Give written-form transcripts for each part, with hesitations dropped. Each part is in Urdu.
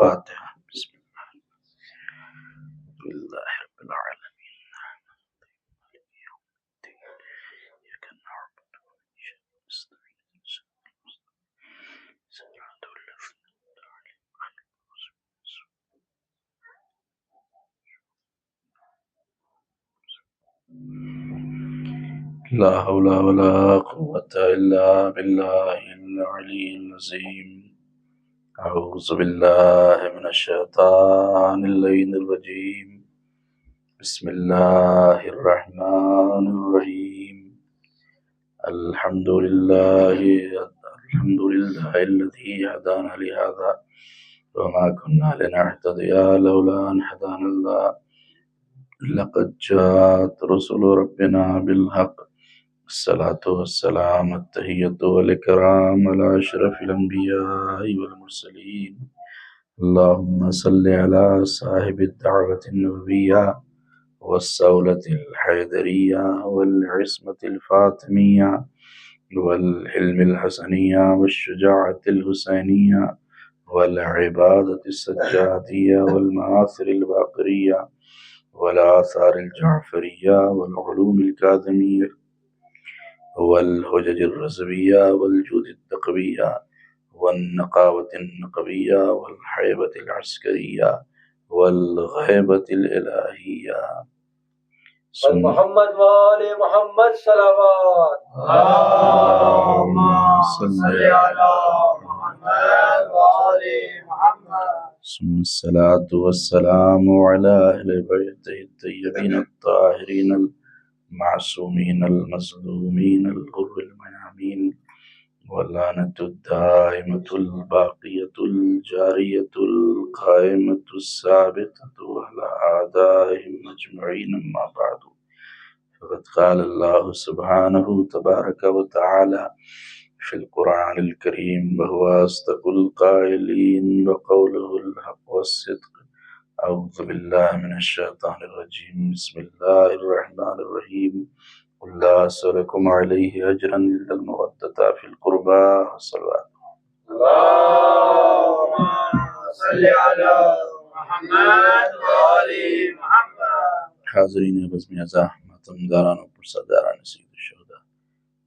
الفاتحہ۔ بسم اللہ رب العالمین، مالک یوم الدین، ایاک نعبد و ایاک نستعین، صراط الذین انعمت علیہم غیر المغضوب علیہم۔ لا حول ولا قوة الا باللہ العلی العظیم۔ اعوذ باللہ من الشیطان اللعین الرجیم۔ بسم اللہ الرحمن الرحیم۔ الحمد للہ الذی ہدانا لہذا وما كنا لنهتدي لولا ان هدانا الله لقد جاءت رسل ربنا بالحق الصلاة والسلام التحیۃ والاکرام علی اشرف الانبیاء والمرسلین اللهم صل على صاحب الدعوة النبوية والصولة الحیدریہ والعصمة الفاطمیہ والحلم الحسنیہ والشجاعة الحسینیہ والعبادة السجادیہ والمآثر الباقریہ والآثار الجعفریہ والعلوم الکاظمیہ والحجج الرضویہ والجود التقویہ والنقاوة النقویہ والحیبة العسکریہ والغیبة الالہیہ محمد وآل محمد صلوات اللہم صل علی محمد وآل محمد ثم الصلاة والسلام على أهل بيته الطيبين الطاهرين المعصومين المظلومين الغر الميامين واللعنة الدائمة الباقية الجارية القائمة الثابتة على أعدائهم أجمعين أما بعد فقد قال الله سبحانه تبارك وتعالى في القرآن الكريم وهو أصدق القائلين وقوله الحق والصدق أعوذ بالله من الشيطان الرجيم بسم الله الرحمن الرحيم قل لا أسألكم عليه أجرا إلا المودة في القربى والصلوات اللهم صل على محمد وآل محمد حاضرین بزم عزا ماتم داران و پرساداران سید الشہداء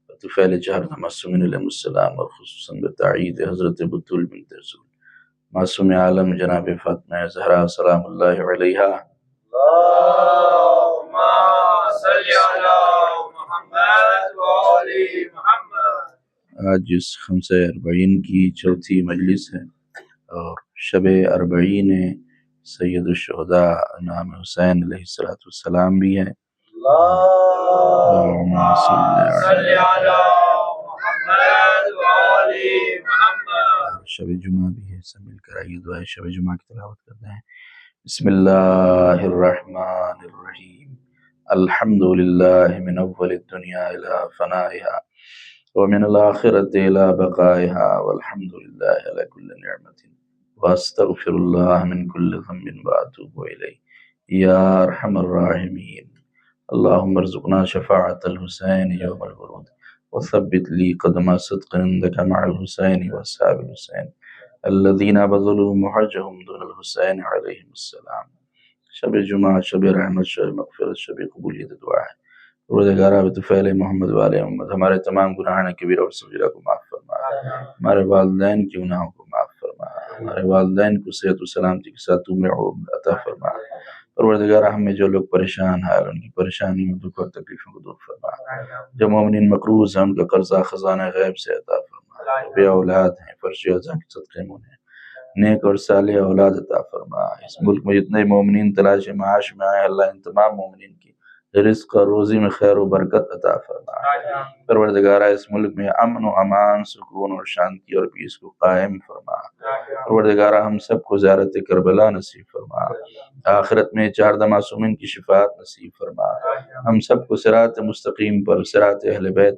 بطفیل جہر معصومین علیہ السلام اور خصوصاً بتعیید حضرت بطول بنت رسول معصوم عالم جناب فاطمہ زہرا سلام اللہ علیہا اللهم صل على محمد وآل محمد۔ آج اس خمسہ اربعین کی چوتھی مجلس ہے اور شب اربعین سید الشہداء امام حسین علیہ السلام بھی ہے۔ اللهم صل على محمد وآل محمد۔ شب جمعہ بھی ہے، سب مل کر آئیے دعائے شب جمعہ کی تلاوت کرتے ہیں۔ بسم اللہ الرحمن الرحیم الحمد للہ من اول الدنیا الى فنائها ومن الآخرة الى بقائها والحمد للہ علی کل نعمت واستغفر اللہ من کل ذنب واتوب الیہ یا ارحم الراحمین اللہم ارزقنا شفاعة الحسین یوم الورود وثبت لی قدم صدق عندك مع الحسین واصحاب الحسین الذین بذلوا محجهم دون الحسین علیہم السلام۔ شب جمعہ، شب رحمت، شب مغفرت، شب قبولیت دعا ہے۔ روزگارہ بطفیل محمد والے محمد ہمارے تمام گناہان کبیرہ اور صغیرہ کو معاف فرما، ہمارے والدین کی گناہوں کو معاف فرما، ہمارے والدین کو صحت و سلامتی کے ساتھ عمر عطا فرما۔ پروردگارہ ہم میں جو لوگ پریشان حال ان کی پریشانیوں، دکھ اور تکلیفوں کو دور فرما، جو مومنین مقروض ہیں ان کا قرضہ خزانہ غیب سے عطا فرما، بے اولاد ہیں فرش عزا کے صدقے منہ نیک اور صالح اولاد عطا فرما۔ اس ملک میں جتنے مومنین تلاش معاش میں آئے اللہ ان تمام مومنین کی رزق اور روزی میں خیر و برکت عطا فرما۔ پروردگارہ اس ملک میں امن و امان، سکون اور شانتی اور پیس کو قائم فرما۔ پروردگارہ ہم سب کو زیارت کربلا نصیب فرما، آخرت میں چاردہ معصومین کی شفاعت نصیب فرما، ہم سب کو صراط مستقیم پر، صراط اہل بیت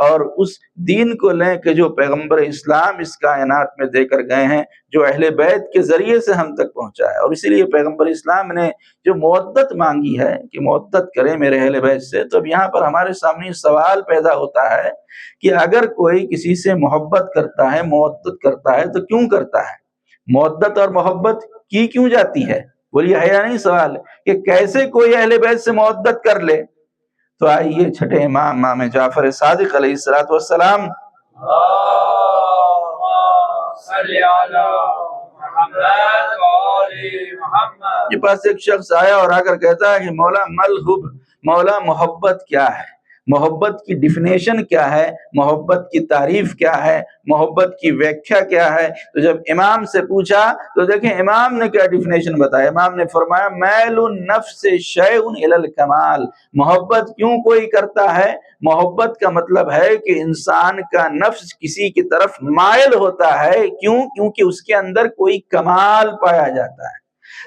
اور اس دین کو لیں کہ جو پیغمبر اسلام اس کائنات میں دے کر گئے ہیں، جو اہل بیت کے ذریعے سے ہم تک پہنچا ہے۔ اور اسی لیے پیغمبر اسلام نے جو مودت مانگی ہے کہ مودت کریں میرے اہل بیت سے، تو اب یہاں پر ہمارے سامنے سوال پیدا ہوتا ہے کہ اگر کوئی کسی سے محبت کرتا ہے، مودت کرتا ہے، تو کیوں کرتا ہے؟ مودت اور محبت کی کیوں جاتی ہے؟ بولیے ہے یا نہیں سوال کہ کیسے کوئی اہل بیت سے مودت کر لے؟ تو آئیے چھٹے امام جعفر صادق علیہ السلام کے پاس ایک شخص آیا اور آ کر کہتا ہے کہ مولا ملحب، مولا محبت کیا ہے؟ محبت کی ڈیفینیشن کیا ہے؟ محبت کی تعریف کیا ہے؟ محبت کی ویکھیا کیا ہے؟ تو جب امام سے پوچھا تو دیکھیں امام نے کیا ڈیفینیشن بتایا۔ امام نے فرمایا میل النفس شیء الی الکمال۔ محبت کیوں کوئی کرتا ہے؟ محبت کا مطلب ہے کہ انسان کا نفس کسی کی طرف مائل ہوتا ہے۔ کیوں؟ کیونکہ اس کے اندر کوئی کمال پایا جاتا ہے۔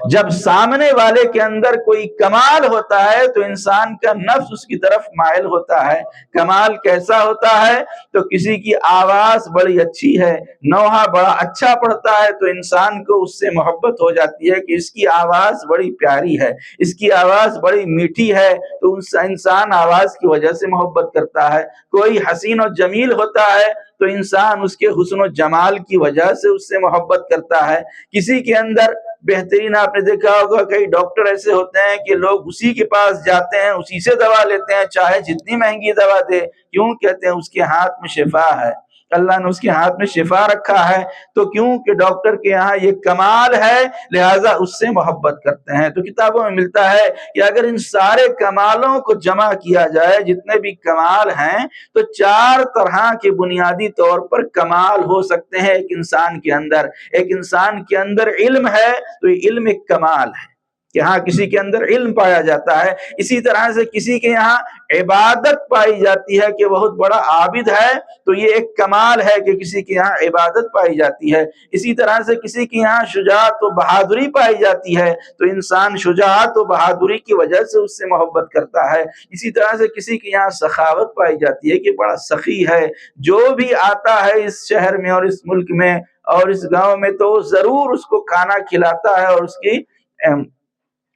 جب سامنے والے کے اندر کوئی کمال ہوتا ہے تو انسان کا نفس اس کی طرف مائل ہوتا ہے۔ کمال کیسا ہوتا ہے؟ تو کسی کی آواز بڑی اچھی ہے، نوحہ بڑا اچھا پڑھتا ہے تو انسان کو اس سے محبت ہو جاتی ہے کہ اس کی آواز بڑی پیاری ہے، اس کی آواز بڑی میٹھی ہے، تو انسان آواز کی وجہ سے محبت کرتا ہے۔ کوئی حسین و جمیل ہوتا ہے تو انسان اس کے حسن و جمال کی وجہ سے اس سے محبت کرتا ہے۔ کسی کے اندر بہترین، آپ نے دیکھا ہوگا کئی ڈاکٹر ایسے ہوتے ہیں کہ لوگ اسی کے پاس جاتے ہیں، اسی سے دوا لیتے ہیں چاہے جتنی مہنگی دوا دے۔ کیوں؟ کہتے ہیں اس کے ہاتھ میں شفا ہے، اللہ نے اس کے ہاتھ میں شفا رکھا ہے۔ تو کیوں کہ ڈاکٹر کے یہاں یہ کمال ہے، لہٰذا اس سے محبت کرتے ہیں۔ تو کتابوں میں ملتا ہے کہ اگر ان سارے کمالوں کو جمع کیا جائے، جتنے بھی کمال ہیں، تو 4 طرح کے بنیادی طور پر کمال ہو سکتے ہیں ایک انسان کے اندر۔ ایک انسان کے اندر علم ہے تو یہ علم ایک کمال ہے کہ ہاں کسی کے اندر علم پایا جاتا ہے۔ اسی طرح سے کسی کے یہاں عبادت پائی جاتی ہے کہ بہت بڑا عابد ہے، تو یہ ایک کمال ہے کہ کسی کے یہاں عبادت پائی جاتی ہے۔ اسی طرح سے کسی کے یہاں شجاعت و بہادری پائی جاتی ہے تو انسان شجاعت و بہادری کی وجہ سے اس سے محبت کرتا ہے۔ اسی طرح سے کسی کے یہاں سخاوت پائی جاتی ہے کہ بڑا سخی ہے، جو بھی آتا ہے اس شہر میں اور اس ملک میں اور اس گاؤں میں تو ضرور اس کو کھانا کھلاتا ہے اور اس کی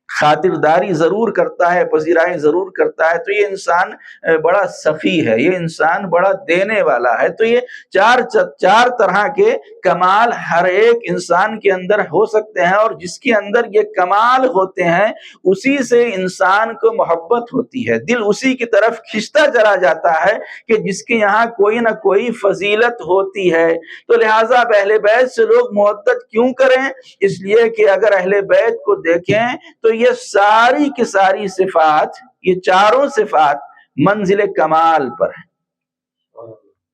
خاطرداری ضرور کرتا ہے، پذیرائی ضرور کرتا ہے۔ تو یہ انسان بڑا سخی ہے، یہ انسان بڑا دینے والا ہے۔ تو یہ 4 طرح کے کمال ہر ایک انسان کے اندر ہو سکتے ہیں، اور جس کے اندر یہ کمال ہوتے ہیں اسی سے انسان کو محبت ہوتی ہے، دل اسی کی طرف کھنچتا چلا جاتا ہے کہ جس کے یہاں کوئی نہ کوئی فضیلت ہوتی ہے۔ تو لہٰذا اہل بیت سے لوگ محبت کیوں کریں؟ اس لیے کہ اگر اہل بیت کو دیکھیں تو یہ ساری کی ساری صفات، یہ 4 صفات منزل کمال پر ہیں۔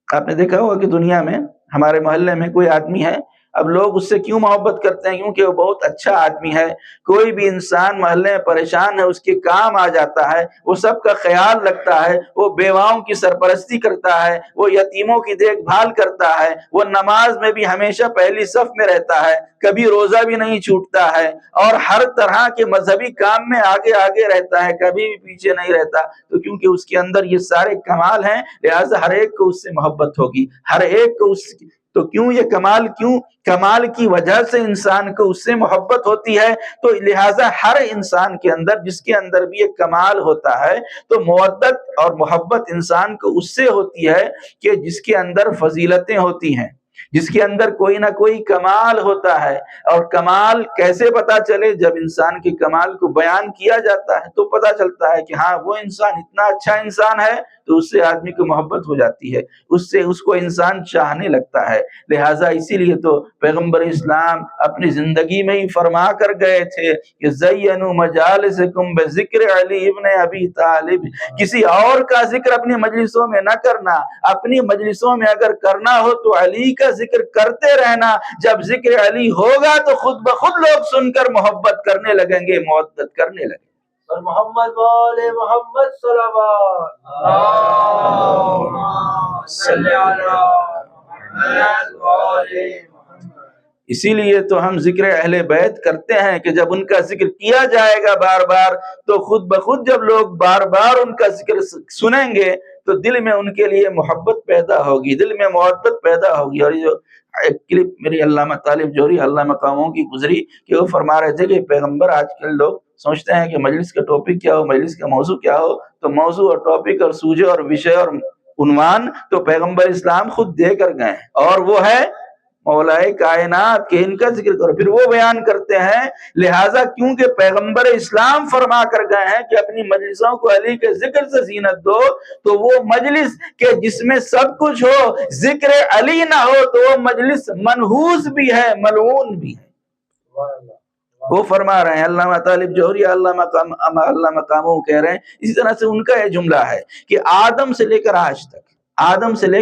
آپ نے دیکھا ہوگا کہ دنیا میں ہمارے محلے میں کوئی آدمی ہے، اب لوگ اس سے کیوں محبت کرتے ہیں؟ کیونکہ وہ بہت اچھا آدمی ہے۔ کوئی بھی انسان محلے میں پریشان ہے، اس کے کام آ جاتا ہے، وہ سب کا خیال رکھتا ہے، وہ بیواؤں کی سرپرستی کرتا ہے، وہ یتیموں کی دیکھ بھال کرتا ہے، وہ نماز میں بھی ہمیشہ پہلی صف میں رہتا ہے، کبھی روزہ بھی نہیں چھوٹتا ہے، اور ہر طرح کے مذہبی کام میں آگے آگے رہتا ہے، کبھی بھی پیچھے نہیں رہتا۔ تو کیونکہ اس کے اندر یہ سارے کمال ہیں، لہٰذا ہر ایک کو اس سے محبت ہوگی، ہر ایک کو اس کی۔ تو کیوں یہ کمال؟ کیوں؟ کمال کی وجہ سے انسان کو اس سے محبت ہوتی ہے۔ تو لہٰذا ہر انسان کے اندر، جس کے اندر بھی یہ کمال ہوتا ہے، تو مودت اور محبت انسان کو اس سے ہوتی ہے کہ جس کے اندر فضیلتیں ہوتی ہیں، جس کے اندر کوئی نہ کوئی کمال ہوتا ہے۔ اور کمال کیسے پتا چلے؟ جب انسان کے کمال کو بیان کیا جاتا ہے تو پتا چلتا ہے کہ ہاں وہ انسان اتنا اچھا انسان ہے، تو اس سے آدمی کو محبت ہو جاتی ہے، اس کو انسان چاہنے لگتا ہے۔ لہٰذا اسی لیے تو پیغمبر اسلام اپنی زندگی میں ہی فرما کر گئے تھے کہ زینوا مجالسکم بذکر علی ابن ابی طالب، کسی اور کا ذکر اپنی مجلسوں میں نہ کرنا، اپنی مجلسوں میں اگر کرنا ہو تو علی کا ذکر کرتے رہنا۔ جب ذکر علی ہوگا تو خود بخود لوگ سن کر محبت کرنے لگیں گے، محبت کرنے لگیں گے۔ محمد والے محمد صلوات اللہم صلی علی محمد والے محمد۔ اسی لیے تو ہم ذکر اہل بیت کرتے ہیں کہ جب ان کا ذکر کیا جائے گا بار بار تو خود بخود جب لوگ بار بار ان کا ذکر سنیں گے تو دل میں ان کے لیے محبت پیدا ہوگی، دل میں محبت پیدا ہوگی۔ اور یہ جو ایک کلپ میری علامہ طالب جوہری علامہ مقاموں کی گزری کہ وہ فرما رہے تھے کہ پیغمبر، آج کل لوگ سوچتے ہیں کہ مجلس کا ٹاپک کیا ہو، مجلس کا موضوع کیا ہو، تو موضوع اور ٹاپک اور سوجے اور وشے اور عنوان تو پیغمبر اسلام خود دے کر گئے ہیں، اور وہ ہے مولائے کائنات کہ ان کا ذکر کرو۔ پھر وہ بیان کرتے ہیں لہٰذا کیونکہ پیغمبر اسلام فرما کر گئے ہیں کہ اپنی مجلسوں کو علی کے ذکر سے زینت دو، تو وہ مجلس کہ جس میں سب کچھ ہو ذکر علی نہ ہو تو وہ مجلس منحوس بھی ہے، ملعون بھی ہے۔ وہ فرما رہے ہیں علامہ طالب جوہری علامہ مقاموں کہہ رہے ہیں، اسی طرح سے ان کا یہ جملہ ہے کہ آدم سے لے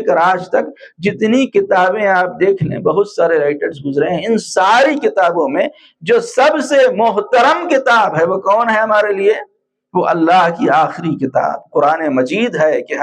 کر آج تک جتنی کتابیں آپ دیکھ لیں، بہت سارے رائٹرز گزرے ہیں، ان ساری کتابوں میں جو سب سے محترم کتاب ہے وہ کون ہے ہمارے لیے؟ وہ اللہ کی آخری کتاب قرآن مجید ہے کہ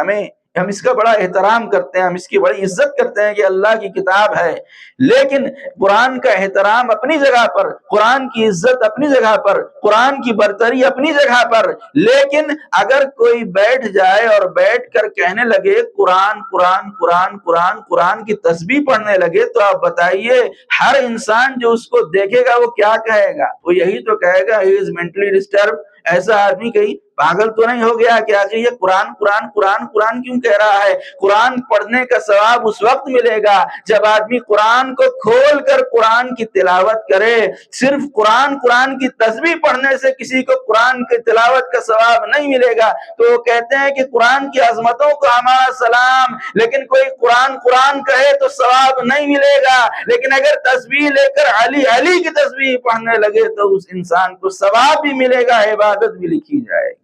ہم اس کا بڑا احترام کرتے ہیں، ہم اس کی بڑی عزت کرتے ہیں کہ اللہ کی کتاب ہے، لیکن قرآن کا احترام اپنی جگہ پر، قرآن کی عزت اپنی جگہ پر، قرآن کی برتری اپنی جگہ پر، لیکن اگر کوئی بیٹھ جائے اور بیٹھ کر کہنے لگے قرآن قرآن قرآن قرآن قرآن کی تسبیح پڑھنے لگے تو آپ بتائیے ہر انسان جو اس کو دیکھے گا وہ کیا کہے گا؟ وہ یہی تو کہے گا ہی از مینٹلی ڈسٹرب۔ ایسا آدمی کہیں پاگل تو نہیں ہو گیا کہ آخر یہ قرآن قرآن قرآن قرآن کیوں کہہ رہا ہے؟ قرآن پڑھنے کا ثواب اس وقت ملے گا جب آدمی قرآن کو کھول کر قرآن کی تلاوت کرے۔ صرف قرآن کی تسبیح پڑھنے سے کسی کو قرآن کی تلاوت کا ثواب نہیں ملے گا۔ تو وہ کہتے ہیں کہ قرآن کی عظمتوں کو ہمارا سلام، لیکن کوئی قرآن کہے تو ثواب نہیں ملے گا، لیکن اگر تسبیح لے کر علی کی تسبیح پڑھنے لگے تو اس انسان کو ثواب بھی ملے گا، عبادت بھی لکھی جائے گی۔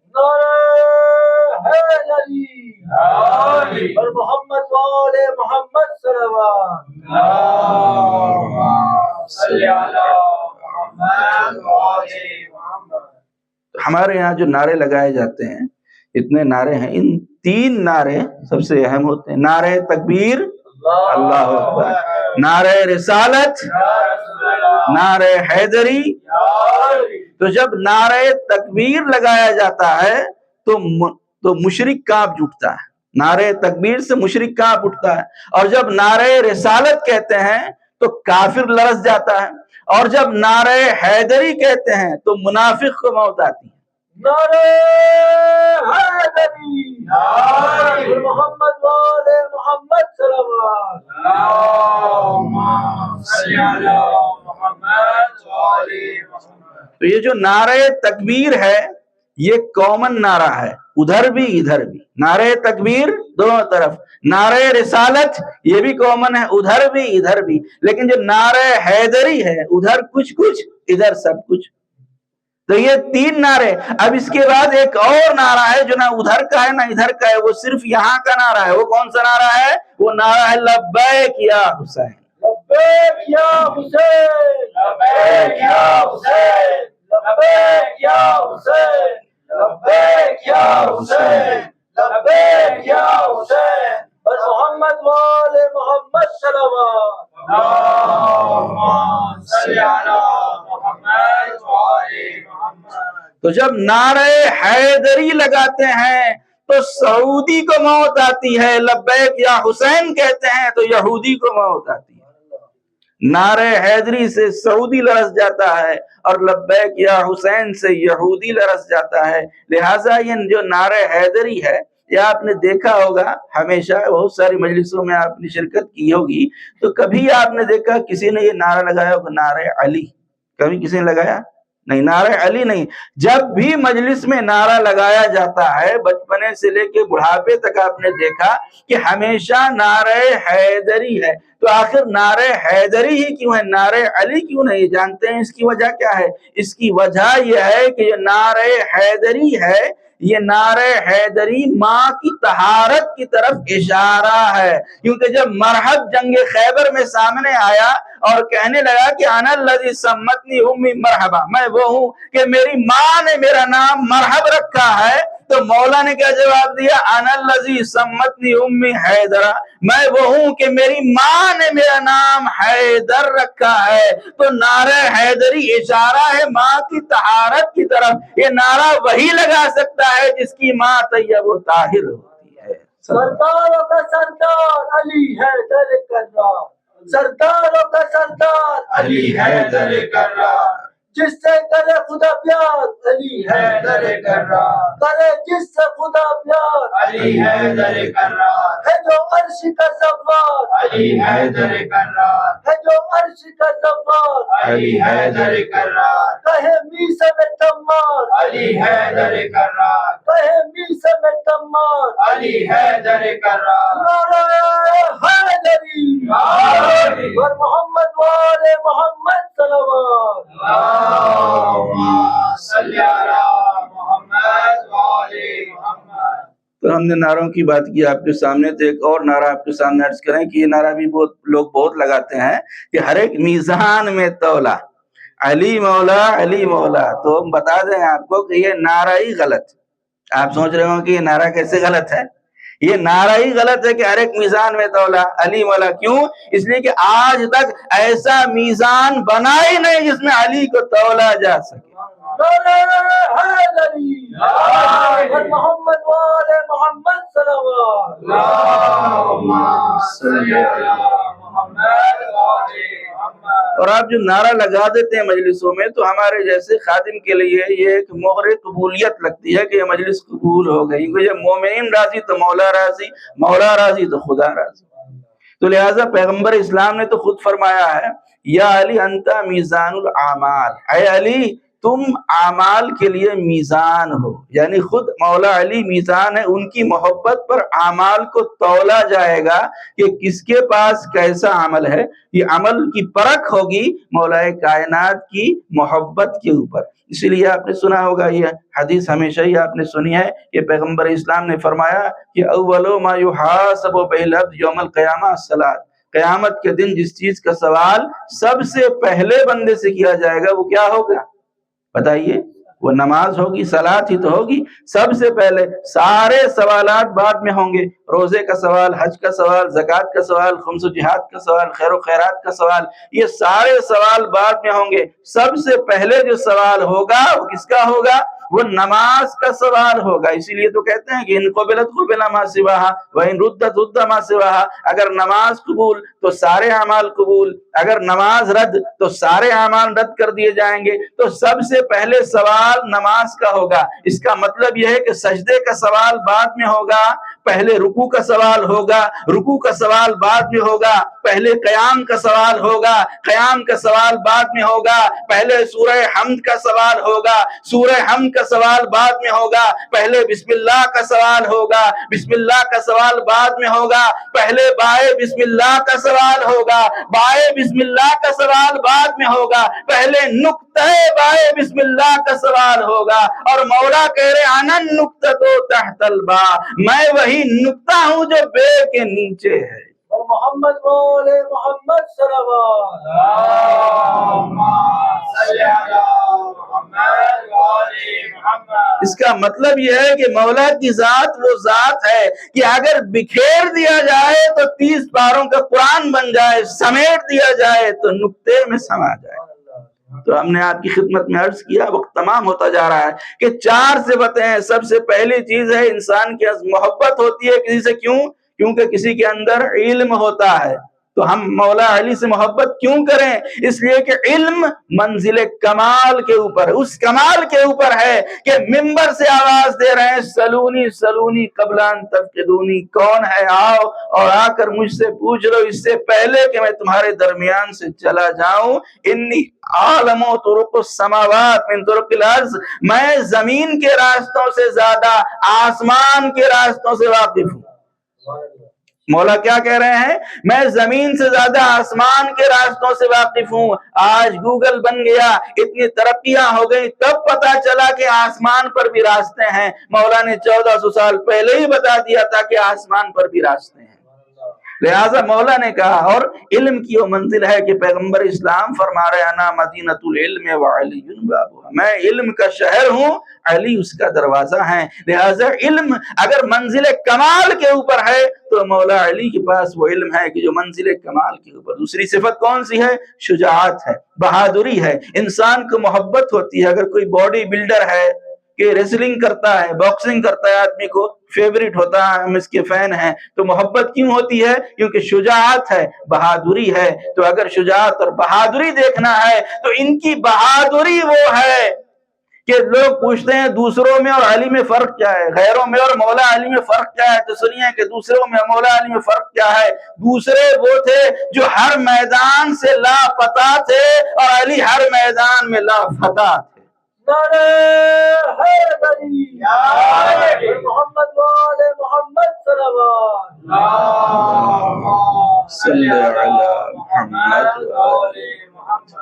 اور محمد والے محمد صلوات۔ ہمارے یہاں جو نعرے لگائے جاتے ہیں، اتنے نعرے ہیں، ان 3 نعرے سب سے اہم ہوتے ہیں۔ نعرے تکبیر، اللہ اکبر، نعرے رسالت، نعرے حیدری۔ تو جب نعرے تکبیر لگایا جاتا ہے تو مشرک کانپ اٹھتا ہے، نعرے تکبیر سے مشرک کانپ اٹھتا ہے، اور جب نعرے رسالت کہتے ہیں تو کافر لرز جاتا ہے، اور جب نعرے حیدری کہتے ہیں تو منافق کو موت آتی ہے۔ نعرے حیدری، محمد والے محمد صلوات۔ تو یہ جو نعرے تکبیر ہے یہ کامن نعرہ ہے، ادھر بھی ادھر بھی، نعرے تکبیر دونوں طرف۔ نعرے رسالت یہ بھی کامن ہے، ادھر بھی ادھر بھی، لیکن جو نعرے حیدری ہے ادھر کچھ ادھر سب کچھ۔ تو یہ 3 نعرے۔ اب اس کے بعد ایک اور نعرہ ہے جو نہ ادھر کا ہے نہ ادھر کا ہے، وہ صرف یہاں کا نعرہ ہے۔ وہ کون سا نعرہ ہے؟ وہ نعرہ ہے لبیک یا حسین، لبیک یا حسین، لبیک یا حسین، لبیک یا حسین، لبیک یا حسین، لبیک یا حسین، اور محمد والے محمد صلوات۔ تو جب نعرے حیدری لگاتے ہیں تو سعودی کو موت آتی ہے، لبیک یا حسین کہتے ہیں تو یہودی کو موت آتی ہے۔ نعرے حیدری سے سعودی لرز جاتا ہے اور لبیک یا حسین سے یہودی لرز جاتا ہے۔ لہٰذا یہ جو نعرے حیدری ہے یہ آپ نے دیکھا ہوگا، ہمیشہ بہت ساری مجلسوں میں آپ نے شرکت کی ہوگی، تو کبھی آپ نے دیکھا کسی نے یہ نعرہ لگایا ہوگا نعرے علی؟ کبھی کسی نے لگایا؟ نہیں، نعرہ علی نہیں۔ جب بھی مجلس میں نعرہ لگایا جاتا ہے، بچپنے سے لے کے بڑھاپے تک آپ نے دیکھا کہ ہمیشہ نعرہ حیدری ہے۔ تو آخر نعرہ حیدری ہی کیوں ہے، نعرہ علی کیوں نہیں؟ جانتے ہیں اس کی وجہ کیا ہے؟ اس کی وجہ یہ ہے کہ یہ نعرہ حیدری ہے، یہ نعرہ حیدری ماں کی طہارت کی طرف اشارہ ہے، کیونکہ جب مرحب جنگ خیبر میں سامنے آیا اور کہنے لگا کہ انا الذی سمتنی امی مرحبا، میں وہ ہوں کہ میری ماں نے میرا نام مرحب رکھا ہے، تو مولا نے کیا جواب دیا؟ انا الذی سمتنی امی حیدرہ، میں وہ ہوں کہ میری ماں نے میرا نام حیدر رکھا ہے۔ تو نعرہ حیدری اشارہ ہے ماں کی طہارت کی طرف۔ یہ نعرہ وہی لگا سکتا ہے جس کی ماں طیب و طاہر ہوتی ہے۔ سرداروں کا سردار علی حیدر کرار، سرداروں کا سردار علی حیدر کرار، جس سے کرے خدا پیار علی حیدر کرار، کرے جس سے خدا پیار علی حیدر کرار، ہے جو عرش کا سوار علی حیدر کرار، ہے جو عرش کا سوار علی حیدر کرار، کہے میسا میں تمار علی حیدر کرار، کہے میسا میں تمار علی حیدر کرار، نعرہ حیدری اور محمد وآل محمد صلوات، اللہم صلی علی محمد وآل محمد۔ تو ہم نے نعروں کی بات کی آپ کے سامنے، تو ایک اور نعرہ آپ کے سامنے عرض کریں کہ یہ نعرہ بھی لوگ بہت لگاتے ہیں کہ ہر ایک میزان میں تولا علی مولا علی مولا۔ تو ہم بتا دیں آپ کو کہ یہ نعرہ ہی غلط ہے۔ آپ سوچ رہے ہوں کہ یہ نعرہ کیسے غلط ہے؟ یہ نعرہ ہی غلط ہے کہ ہر ایک میزان میں تولا علی مولا۔ کیوں؟ اس لیے کہ آج تک ایسا میزان بنا ہی نہیں جس میں علی کو تولا جا سکے۔ محمد وآل محمد صلوات، اللہم صلی علی محمد وآل محمد۔ اور آپ جو نعرہ لگا دیتے ہیں مجلسوں میں، تو ہمارے جیسے خادم کے لیے یہ ایک مہر قبولیت لگتی ہے کہ یہ مجلس قبول ہو گئی، کیونکہ جب مومنین راضی تو مولا راضی، مولا راضی تو خدا راضی۔ تو لہٰذا پیغمبر اسلام نے تو خود فرمایا ہے یا علی انتا میزان الاعمال، اے علی تم اعمال کے لیے میزان ہو، یعنی خود مولا علی میزان ہے، ان کی محبت پر اعمال کو تولا جائے گا کہ کس کے پاس کیسا عمل ہے۔ یہ عمل کی پرکھ ہوگی مولا کائنات کی محبت کے اوپر۔ اسی لیے آپ نے سنا ہوگا، یہ حدیث ہمیشہ ہی آپ نے سنی ہے کہ پیغمبر اسلام نے فرمایا کہ اول ما یحاسب بہ العبد یوم القیامہ الصلاۃ، قیامت کے دن جس چیز کا سوال سب سے پہلے بندے سے کیا جائے گا وہ کیا ہوگا بتائیے؟ وہ نماز ہوگی، صلاۃ ہی تو ہوگی۔ سب سے پہلے سارے سوالات بعد میں ہوں گے، روزے کا سوال، حج کا سوال، زکوٰۃ کا سوال، خمس و جہاد کا سوال، خیر و خیرات کا سوال، یہ سارے سوال بعد میں ہوں گے۔ سب سے پہلے جو سوال ہوگا وہ کس کا ہوگا؟ وہ نماز کا سوال ہوگا۔ اسی لیے تو کہتے ہیں کہ ان قبلت قبل ما سواہا وان ردت رد ما سواہا، اگر نماز قبول تو سارے اعمال قبول، اگر نماز رد تو سارے اعمال رد کر دیے جائیں گے۔ تو سب سے پہلے سوال نماز کا ہوگا۔ اس کا مطلب یہ ہے کہ سجدے کا سوال بعد میں ہوگا، پہلے رکوع کا سوال ہوگا، رکوع کا سوال بعد میں ہوگا، پہلے قیام کا سوال ہوگا، قیام کا سوال بعد میں ہوگا، پہلے سورہ حمد کا سوال ہوگا، سورہ حمد کا سوال بعد میں ہوگا، پہلے بسم اللہ کا سوال ہوگا، بسم اللہ کا سوال بعد میں ہوگا، پہلے بائے بسم اللہ کا سوال ہوگا، بائے بسم اللہ کا سوال بعد میں ہوگا، پہلے نقطہ بائے بسم اللہ کا سوال ہوگا۔ اور مولا کہہ رہے انا النقطۃ تحت الباء، میں وہی نقطہ ہوں جو بے کے نیچے ہے۔ اور محمد وآل محمد صلوات، اللہم صلی علی محمد وآل محمد۔ اس کا مطلب یہ ہے کہ مولا کی ذات وہ ذات ہے کہ اگر بکھیر دیا جائے تو 30 پاروں کا قرآن بن جائے، سمیٹ دیا جائے تو نقطے میں سما جائے۔ تو ہم نے آپ کی خدمت میں عرض کیا، وقت تمام ہوتا جا رہا ہے، کہ 4 صفتیں ہیں۔ سب سے پہلی چیز ہے انسان کی محبت ہوتی ہے کسی سے، کیوں؟ کیونکہ کسی کے اندر علم ہوتا ہے۔ تو ہم مولا علی سے محبت کیوں کریں؟ اس لیے کہ علم منزل کمال کے اوپر، اس کمال کے اوپر ہے کہ منبر سے آواز دے رہے ہیں سلونی سلونی قبل ان تفقدونی، کون ہے آؤ اور آ کر مجھ سے پوچھ لو اس سے پہلے کہ میں تمہارے درمیان سے چلا جاؤں۔ انی عالم و طرق السماوات من طرق الارض، میں زمین کے راستوں سے زیادہ آسمان کے راستوں سے واقف ہوں۔ مولا کیا کہہ رہے ہیں؟ میں زمین سے زیادہ آسمان کے راستوں سے واقف ہوں۔ آج گوگل بن گیا، اتنی ترقیاں ہو گئی، تب پتا چلا کہ آسمان پر بھی راستے ہیں۔ مولا نے 1400 سال پہلے ہی بتا دیا تھا کہ آسمان پر بھی راستے ہیں۔ لہٰذا مولا نے کہا، اور علم کی وہ منزل ہے کہ پیغمبر اسلام فرما رہے انا مدینۃ العلم وعلی بابها، میں علم کا شہر ہوں، علی اس کا دروازہ ہے۔ لہٰذا علم اگر منزل کمال کے اوپر ہے تو مولا علی کے پاس وہ علم ہے کہ جو منزل کمال کے اوپر۔ دوسری صفت کون سی ہے؟ شجاعت ہے، بہادری ہے، انسان کو محبت ہوتی ہے۔ اگر کوئی باڈی بلڈر ہے کہ ریسلنگ کرتا ہے، باکسنگ کرتا ہے، آدمی کو فیوریٹ ہوتا ہے، ہم اس کے فین ہیں، تو محبت کیوں ہوتی ہے؟ کیونکہ شجاعت ہے، بہادری ہے۔ تو اگر شجاعت اور بہادری دیکھنا ہے تو ان کی بہادری وہ ہے کہ لوگ پوچھتے ہیں دوسروں میں اور علی میں فرق کیا ہے، غیروں میں اور مولا علی میں فرق کیا ہے؟ تو سنیے کہ دوسروں میں مولا علی میں فرق کیا ہے۔ دوسرے وہ تھے جو ہر میدان سے لاپتہ تھے اور علی ہر میدان میں لافتہ تھے۔ نعرہ حیدری، محمد وآل محمد صلوات، صلی علی محمد وآل محمد۔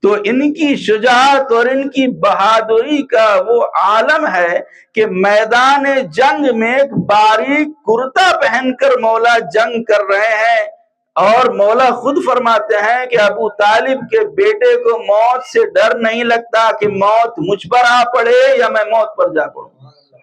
تو ان کی شجاعت اور ان کی بہادری کا وہ عالم ہے کہ میدان جنگ میں ایک باریک کرتا پہن کر مولا جنگ کر رہے ہیں، اور مولا خود فرماتے ہیں کہ ابو طالب کے بیٹے کو موت سے ڈر نہیں لگتا کہ موت مجھ پر آ پڑے یا میں موت پر جا پڑوں۔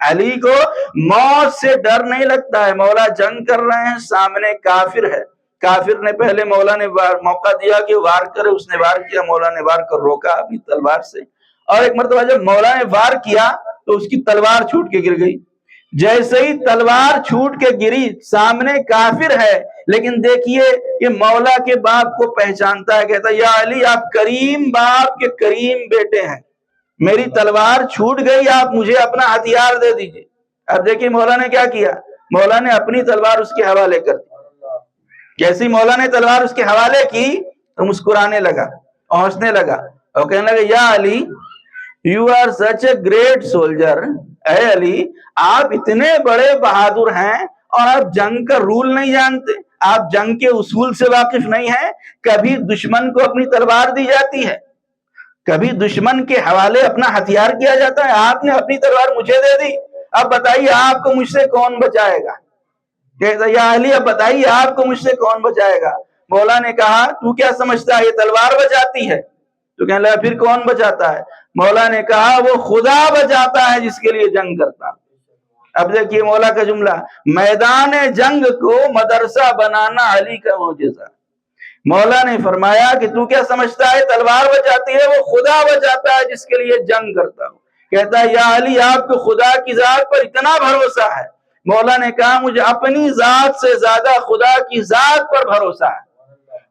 علی کو موت سے ڈر نہیں لگتا ہے۔ مولا جنگ کر رہے ہیں، سامنے کافر ہے، کافر نے پہلے مولا نے موقع دیا کہ وار کرے، اس نے وار کیا، مولا نے وار کر روکا اپنی تلوار سے، اور ایک مرتبہ جب مولا نے وار کیا تو اس کی تلوار چھوٹ کے گر گئی۔ جیسے ہی تلوار چھوٹ کے گری، سامنے کافر ہے لیکن دیکھیے یہ مولا کے باپ کو پہچانتا ہے، کہتا ہے یا علی آپ کریم باپ کے کریم بیٹے ہیں، میری تلوار چھوٹ گئی، آپ مجھے اپنا ہتھیار دے دیجئے۔ اب دیکھیے مولا نے کیا کیا، مولا نے اپنی تلوار اس کے حوالے کر دی۔ جیسی مولا نے تلوار اس کے حوالے کی تو مسکرانے لگا، ہنسنے لگا اور کہنے لگا یا Ali you are such a great soldier, اے علی آپ اتنے بڑے بہادر ہیں اور آپ جنگ کا رول نہیں جانتے، آپ جنگ کے اصول سے واقف نہیں ہیں۔ کبھی دشمن کو اپنی تلوار دی جاتی ہے، کبھی دشمن کے حوالے اپنا ہتھیار کیا جاتا ہے، آپ نے اپنی تلوار مجھے دے دی، اب بتائیے آپ کو مجھ سے کون بچائے گا؟ کہتا یا علی اب بتائیے آپ کو مجھ سے کون بچائے گا؟ مولا نے کہا تو کیا سمجھتا ہے یہ تلوار بچاتی ہے؟ تو کہنے لگا پھر کون بچاتا ہے؟ مولا نے کہا وہ خدا بچاتا ہے جس کے لیے جنگ کرتا۔ اب دیکھیے مولا کا جملہ، میدان جنگ کو مدرسہ بنانا علی کا معجزہ۔ مولا نے فرمایا کہ تو کیا سمجھتا ہے تلوار بچاتی ہے؟ وہ خدا بچاتا ہے جس کے لیے جنگ کرتا ہوں۔ کہتا ہے یا علی آپ کو خدا کی ذات پر اتنا بھروسہ ہے؟ مولا نے کہا مجھے اپنی ذات سے زیادہ خدا کی ذات پر بھروسہ ہے۔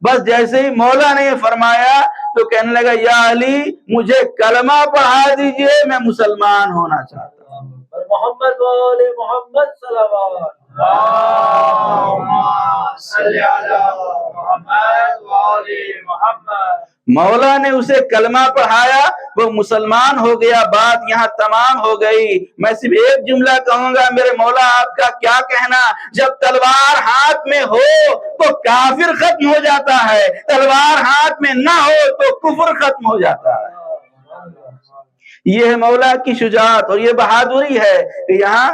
بس جیسے ہی مولا نے یہ فرمایا تو کہنے لگا یا علی مجھے کلمہ پڑھا دیجئے، میں مسلمان ہونا چاہتا ہوں۔ محمد وآل محمد صلوات، صلی علی محمد وآل محمد۔ مولا نے اسے کلمہ پڑھایا، وہ مسلمان ہو گیا، بات یہاں تمام ہو گئی۔ میں صرف ایک جملہ کہوں گا، میرے مولا آپ کا کیا کہنا؟ جب تلوار ہاتھ میں ہو تو کافر ختم ہو جاتا ہے، تلوار ہاتھ میں نہ ہو تو کفر ختم ہو جاتا ہے۔ یہ ہے مولا کی شجاعت اور یہ بہادری ہے کہ یہاں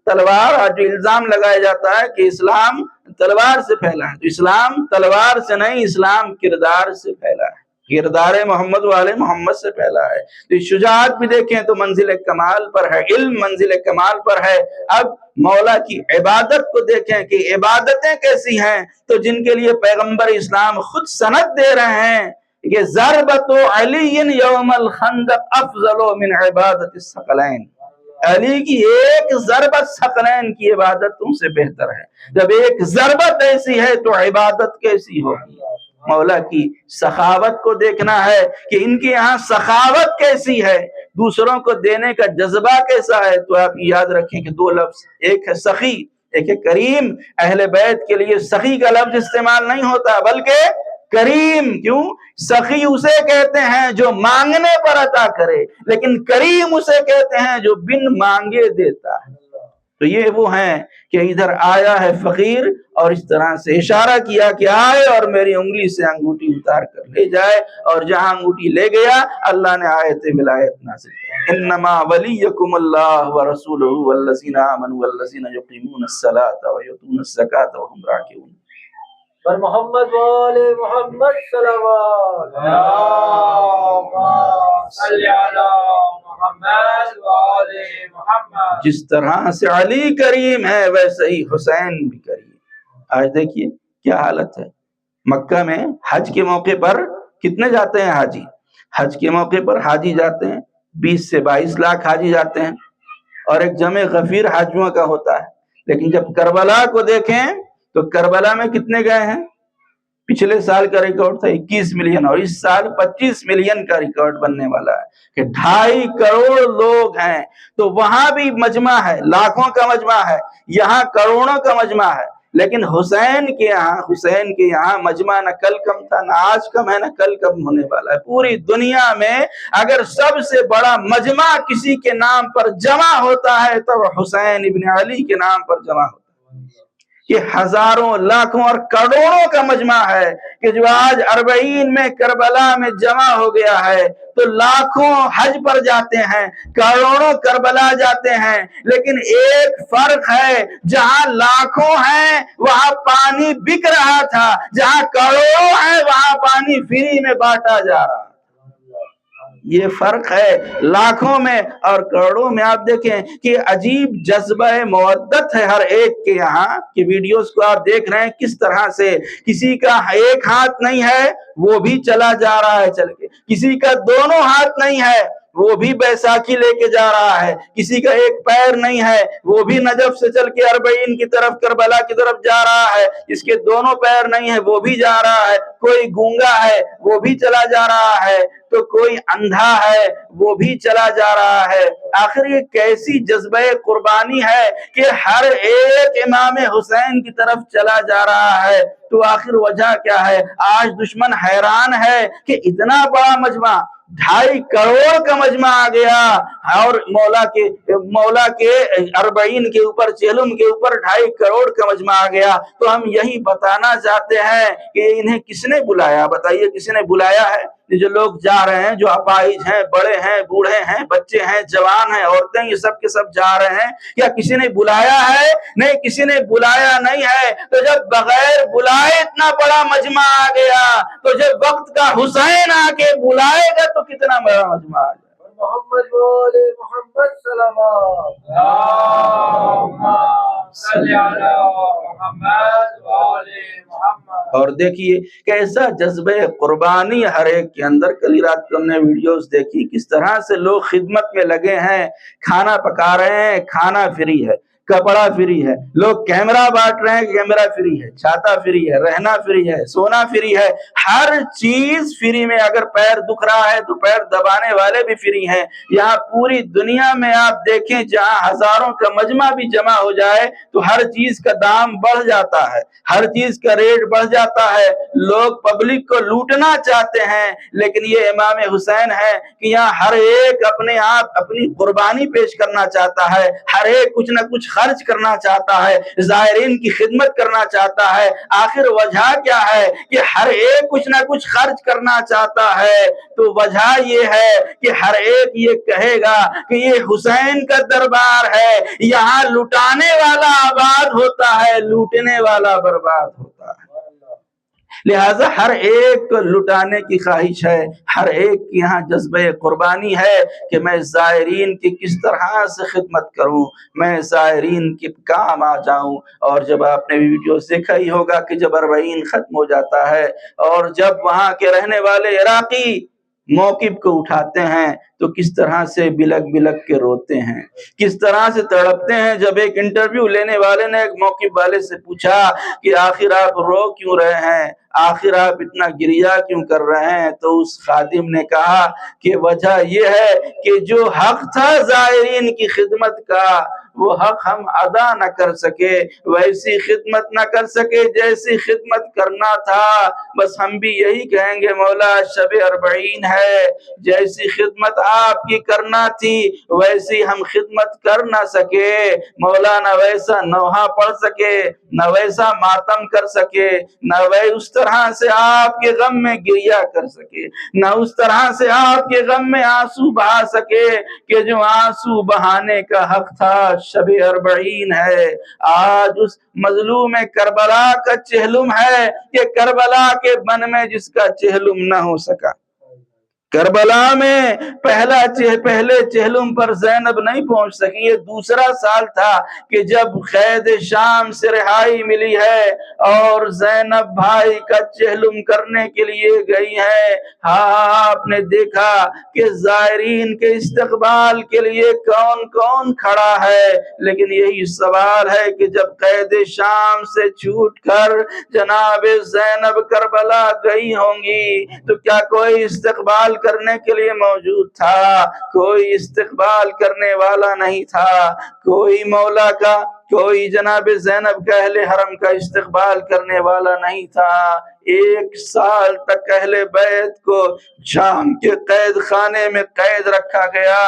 تلوار جو الزام لگایا جاتا ہے کہ اسلام تلوار سے پھیلا ہے، تو اسلام تلوار سے نہیں، اسلام کردار سے پھیلا ہے، کردار محمد والے محمد سے پھیلا ہے۔ تو شجاعت بھی دیکھیں تو منزل کمال پر ہے، علم منزل کمال پر ہے۔ اب مولا کی عبادت کو دیکھیں کہ عبادتیں کیسی ہیں، تو جن کے لیے پیغمبر اسلام خود سند دے رہے ہیں کہ ضربت علی یوم الخندق افضل من عبادت الثقلین، علی کی ایک ضربت ثقلین کی عبادتوں سے بہتر ہے۔ جب ایک ضربت ایسی ہے تو عبادت کیسی ہوگی؟ مولا کی سخاوت کو دیکھنا ہے کہ ان کے یہاں سخاوت کیسی ہے، دوسروں کو دینے کا جذبہ کیسا ہے۔ تو آپ یاد رکھیں کہ دو لفظ، ایک ہے سخی، ایک ہے کریم۔ اہل بیت کے لیے سخی کا لفظ استعمال نہیں ہوتا بلکہ کریم۔ کیوں؟ سخی اسے کہتے ہیں جو مانگنے پر عطا کرے، لیکن کریم اسے کہتے ہیں جو بن مانگے دیتا ہے۔ تو یہ وہ ہیں کہ ادھر آیا ہے فقیر اور اس طرح سے اشارہ کیا کہ آئے اور میری انگلی سے انگوٹھی اتار کر لے جائے، اور جہاں انگوٹھی لے گیا اللہ نے آیت ولایت نازل کی، انما ولیکم اللہ ورسولہ والذین آمنوا والذین یقیمون الصلاۃ ویؤتون الزکاۃ وهم راکعون۔ پر محمد وآل محمد صلوات. اللهم صل علی محمد وآل محمد. جس طرح سے علی کریم ہے ویسے ہی حسین بھی کریم. آج دیکھیے کیا حالت ہے. مکہ میں حج کے موقع پر کتنے جاتے ہیں حاجی؟ حج کے موقع پر حاجی جاتے ہیں 20 سے 22 لاکھ حاجی جاتے ہیں، اور ایک جمع غفیر حاجیوں کا ہوتا ہے. لیکن جب کربلا کو دیکھیں تو کربلا میں کتنے گئے ہیں؟ پچھلے سال کا ریکارڈ تھا 21 ملین، اور اس سال 25 ملین کا ریکارڈ بننے والا ہے کہ 2.5 کروڑ لوگ ہیں. تو وہاں بھی مجمع ہے، لاکھوں کا مجمع ہے، یہاں کروڑوں کا مجمع ہے. لیکن حسین کے یہاں مجمع نہ کل کم تھا، نہ آج کم ہے، نہ کل کم ہونے والا ہے. پوری دنیا میں اگر سب سے بڑا مجمع کسی کے نام پر جمع ہوتا ہے تو حسین ابن علی کے نام پر جمع ہوتا ہے. یہ ہزاروں لاکھوں اور کروڑوں کا مجمع ہے کہ جو آج 40 میں کربلا میں جمع ہو گیا ہے. تو لاکھوں حج پر جاتے ہیں، کروڑوں کربلا جاتے ہیں، لیکن ایک فرق ہے، جہاں لاکھوں ہیں وہاں پانی بک رہا تھا، جہاں کروڑوں ہیں وہاں پانی فری میں بانٹا جا رہا. یہ فرق ہے لاکھوں میں اور کروڑوں میں. آپ دیکھیں کہ عجیب جذبہ مودت ہے ہر ایک کے یہاں کہ ویڈیوز کو آپ دیکھ رہے ہیں کس طرح سے کسی کا ایک ہاتھ نہیں ہے وہ بھی چلا جا رہا ہے چل کے، کسی کا دونوں ہاتھ نہیں ہے وہ بھی بیساکھی لے کے جا رہا ہے، کسی کا ایک پیر نہیں ہے وہ بھی نجف سے چل کے 40 کی طرف کربلا کی طرف جا رہا ہے، اس کے دونوں پیر نہیں ہے وہ بھی جا رہا ہے، کوئی گونگا ہے وہ بھی چلا جا رہا ہے، تو کوئی اندھا ہے وہ بھی چلا جا رہا ہے. آخر یہ کیسی جذبہ قربانی ہے کہ ہر ایک امام حسین کی طرف چلا جا رہا ہے. تو آخر وجہ کیا ہے؟ آج دشمن حیران ہے کہ اتنا بڑا مجمع 2.5 کروڑ کا مجمع آ گیا، اور مولا کے 40 کے اوپر چہلم کے اوپر 2.5 کروڑ کا مجمع آ گیا. تو ہم یہی بتانا چاہتے ہیں کہ انہیں کس نے بلایا؟ بتائیے کس نے بلایا ہے؟ جو لوگ جا رہے ہیں، جو اپاہج ہیں، بڑے ہیں، بوڑھے ہیں، بچے ہیں، جوان ہیں، عورتیں، یہ سب کے سب جا رہے ہیں. کیا کسی نے بلایا ہے؟ نہیں، کسی نے بلایا نہیں ہے. تو جب بغیر بلائے اتنا بڑا مجمع آ گیا تو جب وقت کا حسین آ کے بلائے گا تو کتنا بڑا مجمع آ گیا. محمد وآل محمد صلوات. اللهم صل علی محمد وآل محمد. اور دیکھیے کیسا جذبہ قربانی ہر ایک کے اندر. کل رات کو ہم نے ویڈیوز دیکھی کس طرح سے لوگ خدمت میں لگے ہیں، کھانا پکا رہے ہیں، کھانا فری ہے، کپڑا فری ہے، لوگ کیمرہ بانٹ رہے ہیں، کیمرہ فری ہے، چھاتا فری ہے، رہنا فری ہے، سونا فری ہے، ہر چیز فری میں. اگر پیر دکھ رہا ہے تو پیر دبانے والے بھی فری ہیں. یہاں پوری دنیا میں آپ دیکھیں جہاں ہزاروں کا مجمع بھی جمع ہو جائے تو ہر چیز کا دام بڑھ جاتا ہے، ہر چیز کا ریٹ بڑھ جاتا ہے. لوگ پبلک کو لوٹنا چاہتے ہیں، لیکن یہ امام حسین ہے کہ یہاں ہر ایک اپنے آپ اپنی قربانی پیش کرنا چاہتا ہے، ہر ایک کچھ نہ کچھ خرچ کرنا چاہتا ہے، زائرین کی خدمت کرنا چاہتا ہے. آخر وجہ کیا ہے کہ ہر ایک کچھ نہ کچھ خرچ کرنا چاہتا ہے؟ تو وجہ یہ ہے کہ ہر ایک یہ کہے گا کہ یہ حسین کا دربار ہے، یہاں لٹانے والا آباد ہوتا ہے، لوٹنے والا برباد ہوتا ہے. لہذا ہر ایک کو لٹانے کی خواہش ہے، ہر ایک کی یہاں جذبہ قربانی ہے کہ میں زائرین کی کس طرح سے خدمت کروں، میں زائرین کے کام آ جاؤں. اور جب آپ نے ویڈیو دیکھا ہی ہوگا کہ جب 40 ختم ہو جاتا ہے اور جب وہاں کے رہنے والے عراقی موقف کو اٹھاتے ہیں تو کس طرح سے بلک بلک کے روتے ہیں، کس طرح سے تڑپتے ہیں. جب ایک انٹرویو لینے والے نے ایک موقف والے سے پوچھا کہ آخر آپ رو کیوں رہے ہیں، آخر آپ اتنا گریہ کیوں کر رہے ہیں، تو اس خادم نے کہا کہ وجہ یہ ہے کہ جو حق تھا زائرین کی خدمت کا وہ حق ہم ادا نہ کر سکے، ویسی خدمت نہ کر سکے جیسی خدمت کرنا تھا. بس ہم بھی یہی کہیں گے مولا شب 40 ہے، جیسی خدمت آپ کی کرنا تھی ویسی ہم خدمت کر نہ سکے. مولا نہ ویسا نوحہ پڑھ سکے، نہ ویسا ماتم کر سکے، نہ اس طرح سے آپ کے غم میں گریہ کر سکے، نہ اس طرح سے آپ کے غم میں آنسو بہا سکے کہ جو آنسو بہانے کا حق تھا شب اربعین ہے، آج اس مظلوم کربلا کا چہلم ہے کہ کربلا کے بن میں جس کا چہلم نہ ہو سکا۔ کربلا میں پہلے چہلم پر زینب نہیں پہنچ سکی۔ یہ دوسرا سال تھا کہ جب قید شام سے رہائی ملی ہے اور زینب بھائی کا چہلم کرنے کے لیے گئی ہے۔ ہاں آپ نے دیکھا کہ زائرین کے استقبال کے لیے کون کون کھڑا ہے، لیکن یہی سوال ہے کہ جب قید شام سے چھوٹ کر جناب زینب کربلا گئی ہوں گی تو کیا کوئی استقبال کرنے کے لیے موجود تھا؟ کوئی استقبال کرنے والا نہیں تھا۔ کوئی مولا کا، کوئی جناب زینب کا اہل حرم کا استقبال کرنے والا نہیں تھا۔ 1 سال تک اہل بیت کو شام کے قید خانے میں قید رکھا گیا،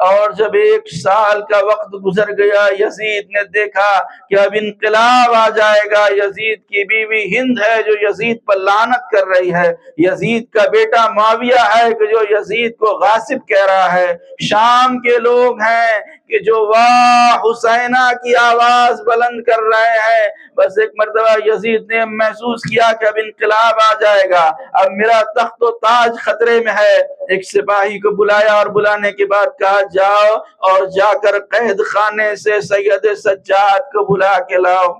اور جب 1 سال کا وقت گزر گیا، یزید نے دیکھا کہ اب انقلاب آ جائے گا۔ یزید کی بیوی ہند ہے جو یزید پر لعنت کر رہی ہے، یزید کا بیٹا معاویہ ہے کہ جو یزید کو غاصب کہہ رہا ہے، شام کے لوگ ہیں کہ جو واہ حسینہ کی آواز بلند کر رہے ہیں۔ بس ایک مرتبہ یزید نے محسوس کیا کہ اب انقلاب آ جائے گا، اب میرا تخت و تاج خطرے میں ہے۔ ایک سپاہی کو بلایا اور بلانے کے بعد کہا جاؤ اور جا کر قید خانے سے سید سجاد کو بلا کے لاؤ۔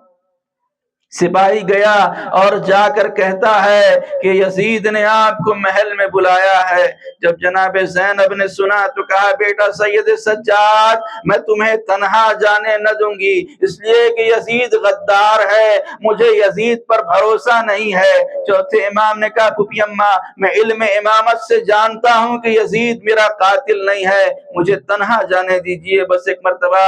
سپاہی گیا اور جا کر کہتا ہے کہ یزید نے آپ کو محل میں بلایا ہے۔ جب جناب زینب نے سنا تو کہا بیٹا سید سجاد میں تمہیں تنہا جانے نہ دوں گی، اس لیے کہ یزید غدار ہے، مجھے یزید پر بھروسہ نہیں ہے۔ چوتھے امام نے کہا پھوپھی اماں میں علم امامت سے جانتا ہوں کہ یزید میرا قاتل نہیں ہے، مجھے تنہا جانے دیجئے۔ بس ایک مرتبہ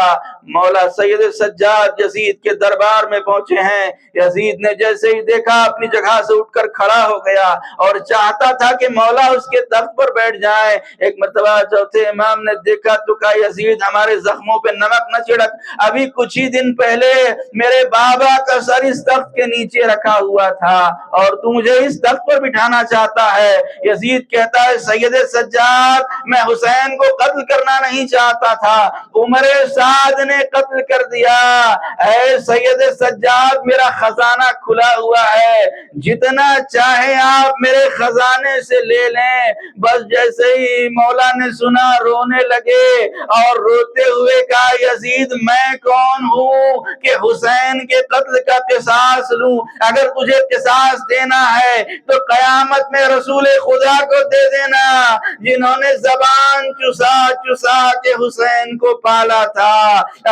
مولا سید سجاد یزید کے دربار میں پہنچے ہیں۔ یزید نے جیسے ہی دیکھا اپنی جگہ سے اٹھ کر کھڑا ہو گیا اور چاہتا تھا کہ مولا اس کے تخت پر بیٹھ جائیں۔ ایک مرتبہ چوتھے امام نے دیکھا تو کہا یزید ہمارے زخموں پہ نمک نہ چھڑک، ابھی کچھ ہی دن پہلے میرے بابا کا سر اس تخت کے نیچے رکھا ہوا تھا اور تو مجھے اس تخت پر بٹھانا چاہتا ہے۔ یزید کہتا ہے سید سجاد میں حسین کو قتل کرنا نہیں چاہتا تھا، عمر سعد نے قتل کر دیا۔ اے سید سجاد میرا خزانہ کھلا ہوا ہے، جتنا چاہے آپ میرے خزانے سے لے لیں۔ بس جیسے ہی مولا نے سنا رونے لگے اور روتے ہوئے کہا یزید میں کون ہوں کہ حسین کے قتل کا قصاص لوں؟ اگر تجھے قصاص دینا ہے تو قیامت میں رسول خدا کو دے دینا جنہوں نے زبان چسا چسا کے حسین کو پالا تھا۔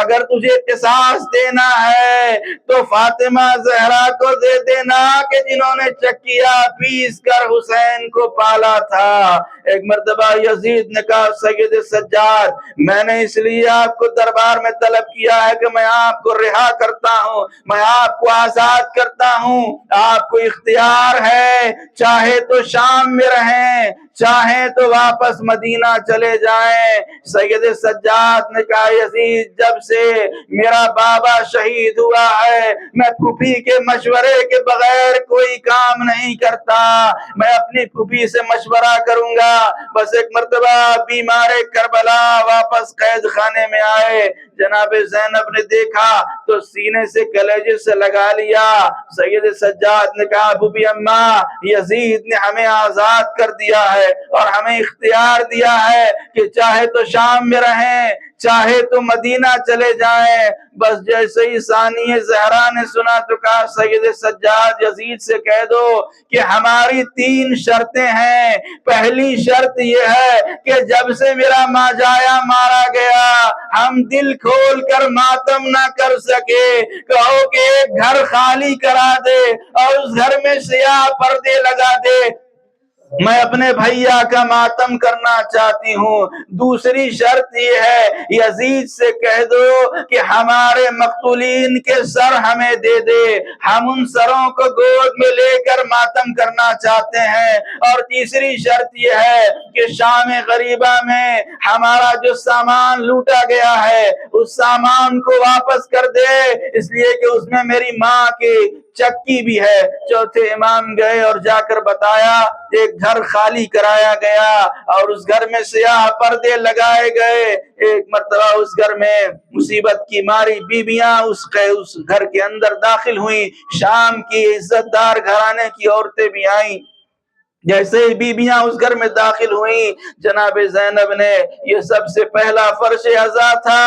اگر تجھے قصاص دینا ہے تو فاطمہ زہرا کو دے دینا کہ جنہوں نے چکیا پیس کر حسین کو پالا تھا۔ ایک مرتبہ یزید نے کہا سید سجاد میں نے اس لیے آپ کو دربار میں طلب کیا ہے کہ میں آپ کو رہا کرتا ہوں، میں آپ کو آزاد کرتا ہوں، آپ کو اختیار ہے، چاہے تو شام میں رہیں چاہے تو واپس مدینہ چلے جائیں۔ سید سجاد نے کہا یزید جب سے میرا بابا شہید ہوا ہے میں پھوپھی کے مشورے کے بغیر کوئی کام نہیں کرتا، میں اپنی پھوپھی سے مشورہ کروں گا۔ بس ایک مرتبہ بیمار کربلا واپس قید خانے میں آئے، جناب زینب نے دیکھا تو سینے سے کلیجے سے لگا لیا۔ سید سجاد نے کہا پھوپھی اماں یزید نے ہمیں آزاد کر دیا ہے اور ہمیں اختیار دیا ہے کہ چاہے تو شام میں رہیں چاہے تو مدینہ چلے جائیں۔ بس جیسے ہی ثانیہ زہرا نے سنا تو کہا سید سجاد یزید سے کہہ دو کہ ہماری 3 شرطیں ہیں۔ پہلی شرط یہ ہے کہ جب سے میرا ماجایا مارا گیا ہم دل کھول کر ماتم نہ کر سکے، کہو کہ ایک گھر خالی کرا دے اور اس گھر میں سیاہ پردے لگا دے، میں اپنے بھائیا کا ماتم کرنا چاہتی ہوں۔ دوسری شرط یہ ہے یزید سے کہہ دو کہ ہمارے مقتولین کے سر ہمیں دے دے، ہم ان سروں کو گود میں لے کر ماتم کرنا چاہتے ہیں۔ اور تیسری شرط یہ ہے کہ شام غریبہ میں ہمارا جو سامان لوٹا گیا ہے اس سامان کو واپس کر دے، اس لیے کہ اس میں میری ماں کی چکی بھی ہے۔ چوتھے امام گئے اور جا کر بتایا، ایک گھر خالی کرایا گیا اور اس گھر میں سیاہ پردے لگائے گئے۔ ایک مرتبہ اس گھر میں مصیبت کی ماری بیویاں اس گھر کے اندر داخل ہوئیں۔ شام کی عزت دار گھرانے کی عورتیں بھی آئیں۔ جیسے ہی بیویاں اس گھر میں داخل ہوئیں، جناب زینب نے یہ سب سے پہلا فرش عزا تھا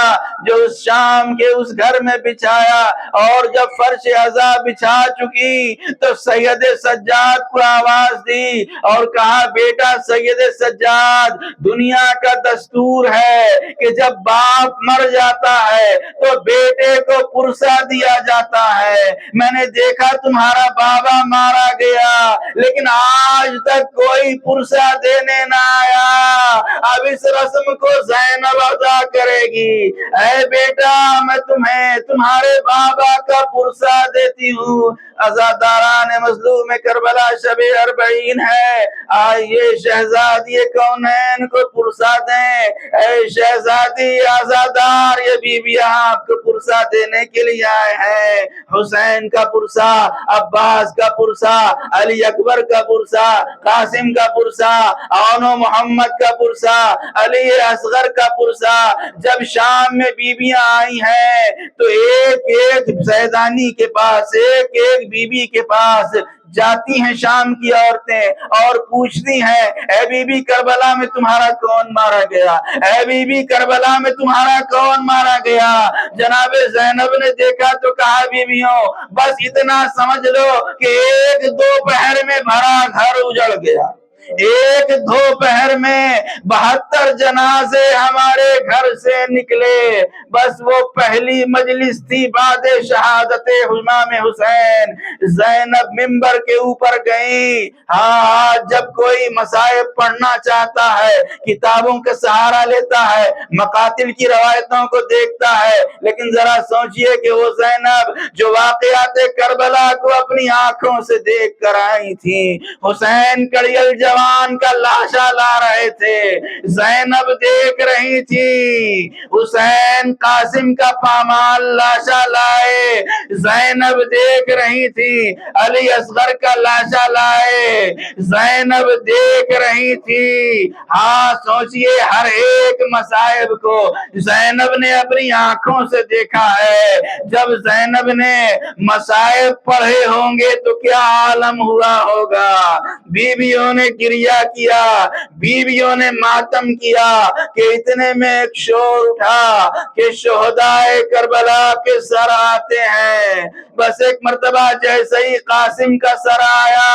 جو اس شام کے اس گھر میں بچھایا، اور جب فرش عزا بچھا چکی تو سید سجاد کو آواز دی اور کہا، بیٹا سید سجاد، دنیا کا دستور ہے کہ جب باپ مر جاتا ہے تو بیٹے کو پرسہ دیا جاتا ہے۔ میں نے دیکھا تمہارا بابا مارا گیا لیکن آج تک کوئی پرسہ دینے نہ آیا، اب اس رسم کو زینب ادا کرے گی۔ اے بیٹا، میں تمہیں تمہارے بابا کا پرسہ دیتی ہوں۔ عزاداران مظلوم کربلا شب 40 ہے، آئیے شہزادی کونین کو پرسہ دیں۔ اے شہزادی عزادار، یہ بیویاں آپ کو پرسہ دینے کے لیے آئے ہیں۔ حسین کا پرسہ، عباس کا پرسہ، علی اکبر کا پرسہ، قاسم کا پرسہ، اون و محمد کا پرسہ، علی اصغر کا پرسہ۔ جب شام میں بیویاں آئی ہیں تو ایک ایک سیدانی کے پاس، ایک ایک بیوی کے پاس جاتی ہیں شام کی عورتیں اور پوچھتی ہیں، اے بی بی کربلا میں تمہارا کون مارا گیا؟ اے بی بی کربلا میں تمہارا کون مارا گیا؟ جناب زینب نے دیکھا تو کہا، بیویوں بس اتنا سمجھ لو کہ ایک دوپہر میں بھرا گھر اجڑ گیا، ایک دوپہر میں 72 جنازے ہمارے گھر سے نکلے۔ بس وہ پہلی مجلس تھی بعد شہادت امام حسین۔ زینب منبر کے اوپر گئی۔ ہاں، جب کوئی مصائب پڑھنا چاہتا ہے کتابوں کا سہارا لیتا ہے، مقاتل کی روایتوں کو دیکھتا ہے، لیکن ذرا سوچئے کہ وہ زینب جو واقعات کربلا کو اپنی آنکھوں سے دیکھ کر آئی تھی، حسین کڑیل جوان کا لاشا لا رہے تھے، زینب دیکھ رہی تھی حسین قاسم کا پامال لاشا لائے، زینب دیکھ رہی تھی علی اصغر کا لاشا لائے، زینب دیکھ رہی تھی۔ ہاں سوچئے، ہر ایک مصائب کو زینب نے اپنی آنکھوں سے دیکھا ہے۔ جب زینب نے مصائب پڑھے ہوں گے تو کیا عالم ہوا ہوگا۔ بیویوں نے گریہ کیا، بیویوں نے ماتم کیا کہ اتنے میں ایک شور اٹھا کہ شہدائے کربلا کے سر آتے ہیں۔ بس ایک مرتبہ جیسے ہی قاسم کا سر آیا،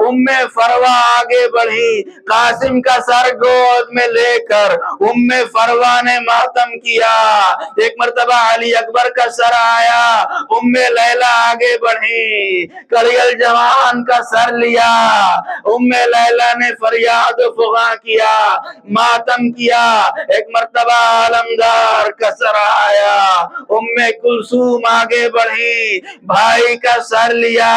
ام فروہ آگے بڑھی، قاسم کا سر گود میں لے کر ام فروہ نے ماتم کیا۔ ایک مرتبہ علی اکبر کا سر آیا، ام لیلہ آگے بڑھی، کڑیل جوان کا سر لیا، ام لیلہ نے فریاد و فغاں کیا، ماتم کیا۔ ایک مرتبہ علمدار کا سر آیا، ام کلثوم آگے بڑھی، بھائی کا سر لیا،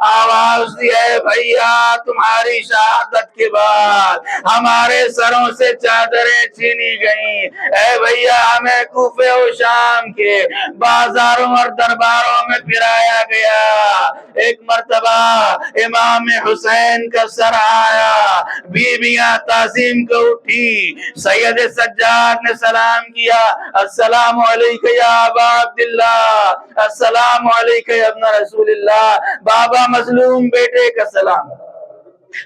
آواز دی، اے بھیا تمہاری شہادت کے بعد ہمارے سروں سے چادریں چھینی گئیں، اے بھیا ہمیں کوفے و شام کے بازاروں اور درباروں میں پھرایا گیا۔ ایک مرتبہ امام حسین کا سر آیا، بیویاں تعظیم کو اٹھی، سید سجاد نے سلام کیا، السلام علیکہ یا ابا عبداللہ، السلام علیکہ یا ابن رسول اللہ، بابا مظلوم بیٹے کا سلام۔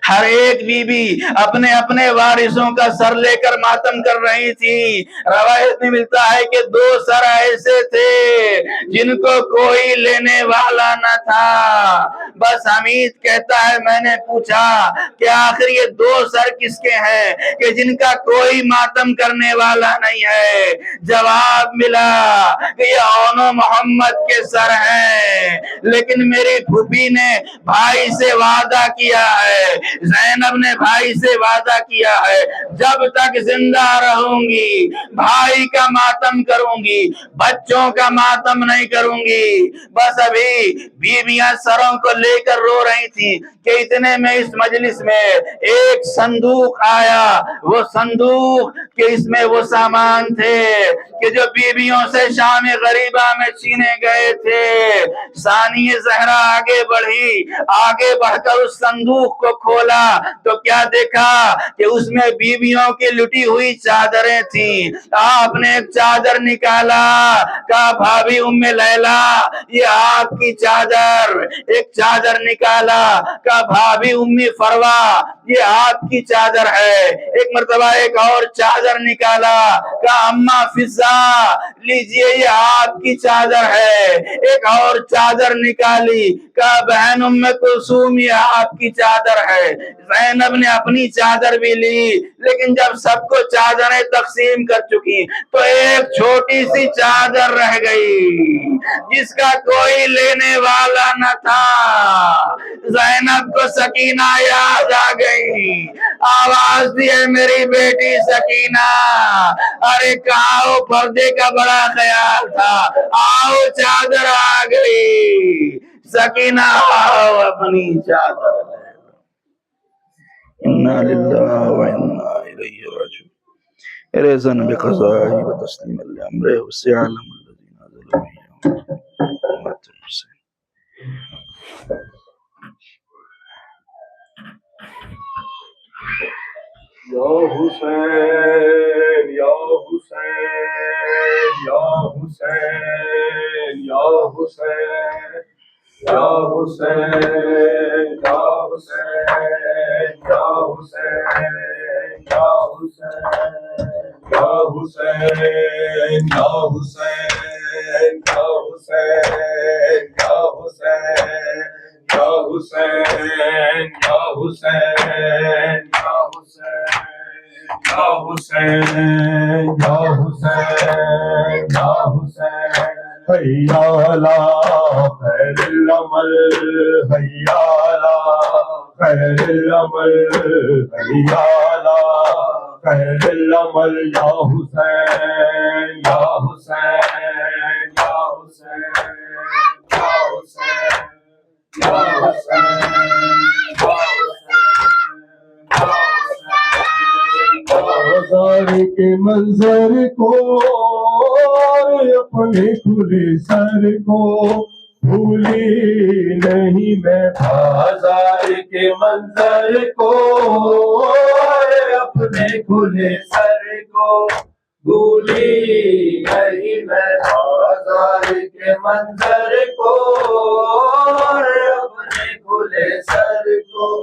ہر ایک بی بی اپنے اپنے وارثوں کا سر لے کر ماتم کر رہی تھی۔ روایت میں ملتا ہے کہ 2 سر ایسے تھے جن کو کوئی لینے والا نہ تھا۔ بس حمید کہتا ہے، میں نے پوچھا کہ آخر یہ 2 سر کس کے ہیں کہ جن کا کوئی ماتم کرنے والا نہیں ہے؟ جواب ملا کہ یہ اون و محمد کے سر ہیں، لیکن میری پھوپھی نے بھائی سے وعدہ کیا ہے، زینب نے بھائی سے وعدہ کیا ہے، جب تک زندہ رہوں گی بھائی کا ماتم کروں گی، بچوں کا ماتم نہیں کروں گی۔ بس ابھی بیویاں سروں کو لے کر رو رہی تھی کہ اتنے میں اس مجلس میں ایک صندوق آیا. وہ صندوق کہ اس میں وہ سامان تھے کہ جو بیویوں سے شام غریبہ میں چھینے گئے تھے. ثانی زہرا آگے بڑھی, آگے بڑھ کر اس صندوق کو کھولا تو کیا دیکھا کہ اس میں بیویوں کی لٹی ہوئی چادریں تھیں. آپ نے ایک چادر نکالا, کہا بھابھی ام لیلا یہ آپ کی چادر. ایک چادر نکالا, کہا بھابھی امی فروا یہ آپ کی چادر ہے. ایک مرتبہ ایک اور چادر نکالا, کہا اماں فضا لیجئے یہ آپ کی چادر ہے. ایک اور چادر نکالی, کہا بہن ام کلثوم یہ آپ کی چادر ہے. زینب نے اپنی چادر بھی لی, لیکن جب سب کو چادریں تقسیم کر چکی تو ایک چھوٹی سی چادر رہ گئی جس کا کوئی لینے والا نہ تھا. زینب کو سکینہ یاد آ گئی, آواز دی ہے میری بیٹی سکینہ, ارے کہاں پردے کا بڑا خیال تھا, آؤ چادر آ گئی. سکینہ آؤ اپنی چادر. انا للہ و انا الیہ راجعون. رضا بقضائه وتسليما لامره وسيعلم الذين ظلموا یا حسین یا حسین یا حسین یا حسین یا حسین یا حسین یا حسین یا حسین یا حسین یا حسین یا حسین یا حسین یا حسین یا حسین یا حسین یا حسین یا حسین حیا علی خیر العمل حیا علی خیر العمل حیا علی خیر العمل یا حسین یا حسین یا حسین یا حسین یا بازار کے منظر کو اپنے کھلے سر کو بھولی نہیں میں. بازار کے منظر کو اپنے کھلے سر کو بھولی نہیں میں. بازار کے منظر کو اپنے کھلے سر کو